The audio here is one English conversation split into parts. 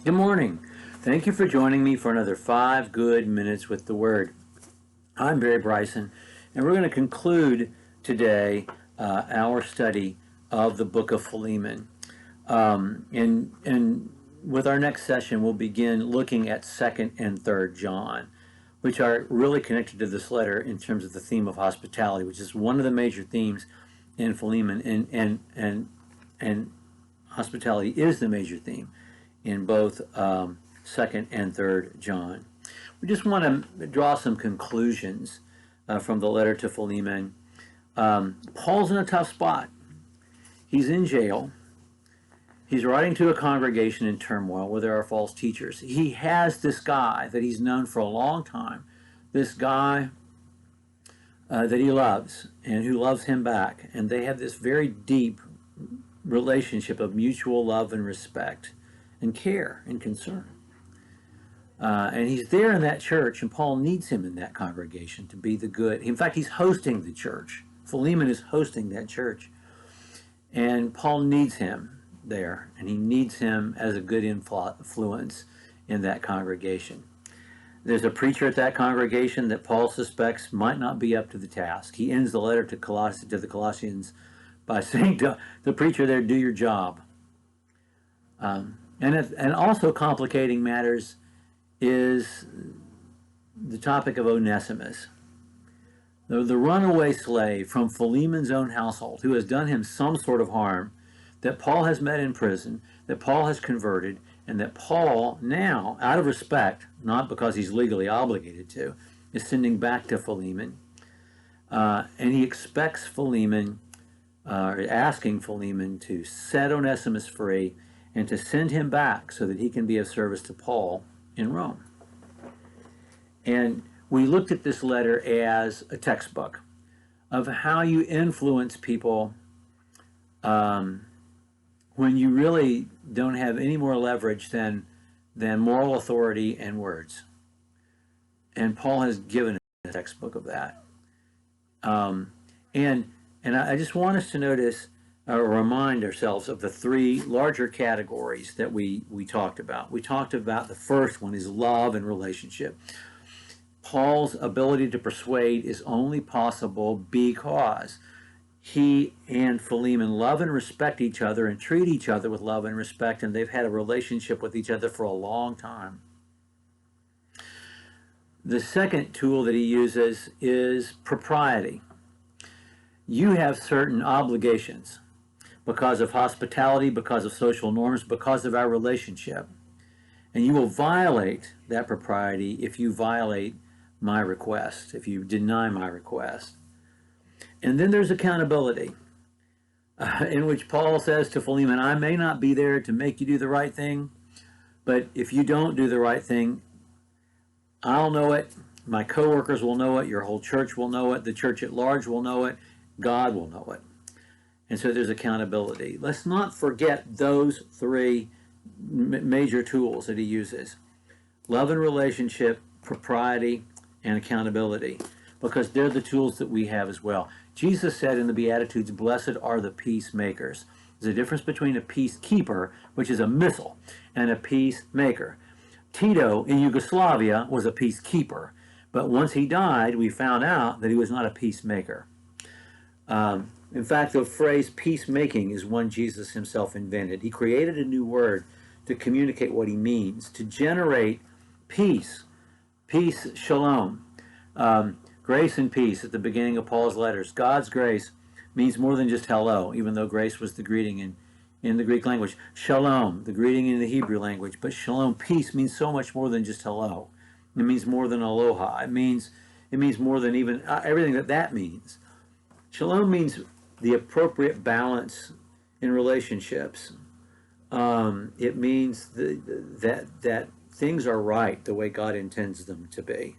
Good morning. Thank you for joining me for another 5 good minutes with the Word. I'm Barry Bryson, and we're going to conclude today our study of the book of Philemon. And with our next session, we'll begin looking at 2nd and 3rd John, which are really connected to this letter in terms of the theme of hospitality, which is one of the major themes in Philemon, and hospitality is the major theme in both 2nd and 3rd John. We just want to draw some conclusions from the letter to Philemon. Paul's in a tough spot. He's in jail. He's writing to a congregation in turmoil where there are false teachers. He has this guy that he's known for a long time, this guy that he loves and who loves him back. And they have this very deep relationship of mutual love and respect and care and concern. And he's there in that church, and Paul needs him in that congregation to be the good. In fact, he's hosting the church. Philemon is hosting that church. And Paul needs him there, and he needs him as a good influence in that congregation. There's a preacher at that congregation that Paul suspects might not be up to the task. He ends the letter to the Colossians by saying to the preacher there, do your job. And also complicating matters is the topic of Onesimus, the runaway slave from Philemon's own household who has done him some sort of harm, that Paul has met in prison, that Paul has converted, and that Paul now, out of respect, not because he's legally obligated to, is sending back to Philemon. And he expects Philemon, asking Philemon to set Onesimus free and to send him back so that he can be of service to Paul in Rome. And we looked at this letter as a textbook of how you influence people when you really don't have any more leverage than moral authority and words. And Paul has given a textbook of that. And I just want us to notice or remind ourselves of the three larger categories that we talked about. We talked about the first one is love and relationship. Paul's ability to persuade is only possible because he and Philemon love and respect each other and treat each other with love and respect, and they've had a relationship with each other for a long time. The second tool that he uses is propriety. You have certain obligations because of hospitality, because of social norms, because of our relationship. And you will violate that propriety if you violate my request, if you deny my request. And then there's accountability, in which Paul says to Philemon, I may not be there to make you do the right thing, but if you don't do the right thing, I'll know it, my coworkers will know it, your whole church will know it, the church at large will know it, God will know it. And so there's accountability. Let's not forget those three major tools that he uses: love and relationship, propriety, and accountability, because they're the tools that we have as well. Jesus said in the Beatitudes, blessed are the peacemakers. There's a difference between a peacekeeper, which is a missile, and a peacemaker. Tito in Yugoslavia was a peacekeeper, but once he died, we found out that he was not a peacemaker. In fact, the phrase peacemaking is one Jesus himself invented. He created a new word to communicate what he means, to generate peace, shalom, grace and peace at the beginning of Paul's letters. God's grace means more than just hello, even though grace was the greeting in the Greek language. Shalom, the greeting in the Hebrew language. But shalom, peace, means so much more than just hello. It means more than aloha. It means more than even everything that means. Shalom means the appropriate balance in relationships. It means that things are right the way God intends them to be.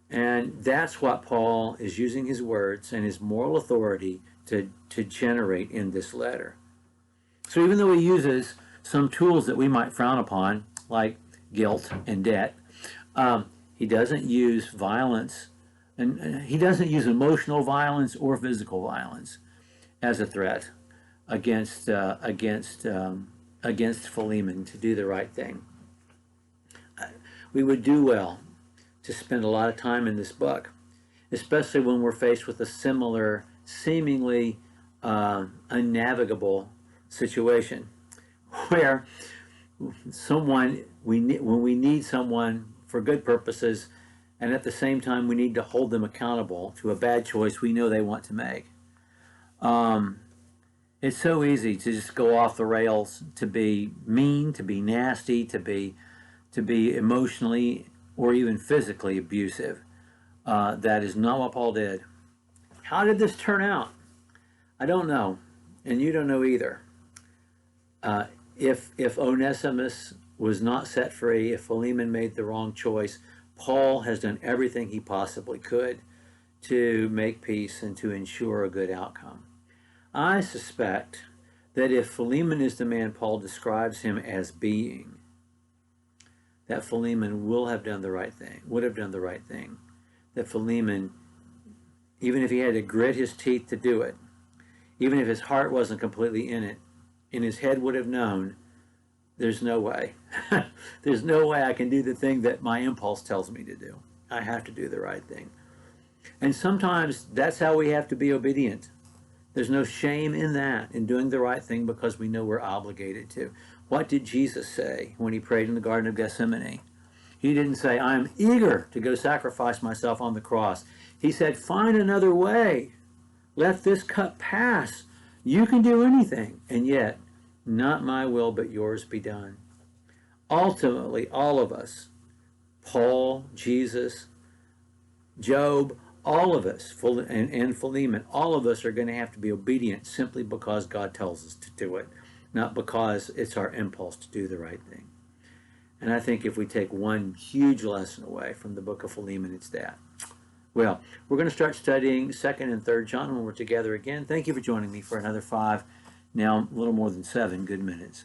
And that's what Paul is using his words and his moral authority to generate in this letter. So even though he uses some tools that we might frown upon, like guilt and debt, he doesn't use violence, and he doesn't use emotional violence or physical violence as a threat against against Philemon to do the right thing. We would do well to spend a lot of time in this book, especially when we're faced with a similar, seemingly unnavigable situation where when we need someone for good purposes, and at the same time we need to hold them accountable to a bad choice we know they want to make. It's so easy to just go off the rails, to be mean, to be nasty, to be emotionally or even physically abusive. That is not what Paul did. How did this turn out? I don't know, and you don't know either. If Onesimus was not set free, if Philemon made the wrong choice, Paul has done everything he possibly could to make peace and to ensure a good outcome. I suspect that if Philemon is the man Paul describes him as being, that Philemon would have done the right thing. That Philemon, even if he had to grit his teeth to do it, even if his heart wasn't completely in it, in his head would have known, there's no way. There's no way I can do the thing that my impulse tells me to do. I have to do the right thing. And sometimes that's how we have to be obedient. There's no shame in that, in doing the right thing because we know we're obligated to. What did Jesus say when he prayed in the Garden of Gethsemane? He didn't say, I'm eager to go sacrifice myself on the cross. He said, find another way. Let this cup pass. You can do anything, and yet, not my will, but yours be done. Ultimately, all of us, Paul, Jesus, Job, all of us, and Philemon, all of us are going to have to be obedient simply because God tells us to do it, not because it's our impulse to do the right thing. And I think if we take one huge lesson away from the book of Philemon, it's that. Well, we're going to start studying 2nd and 3rd John when we're together again. Thank you for joining me for another 5, now a little more than 7 good minutes.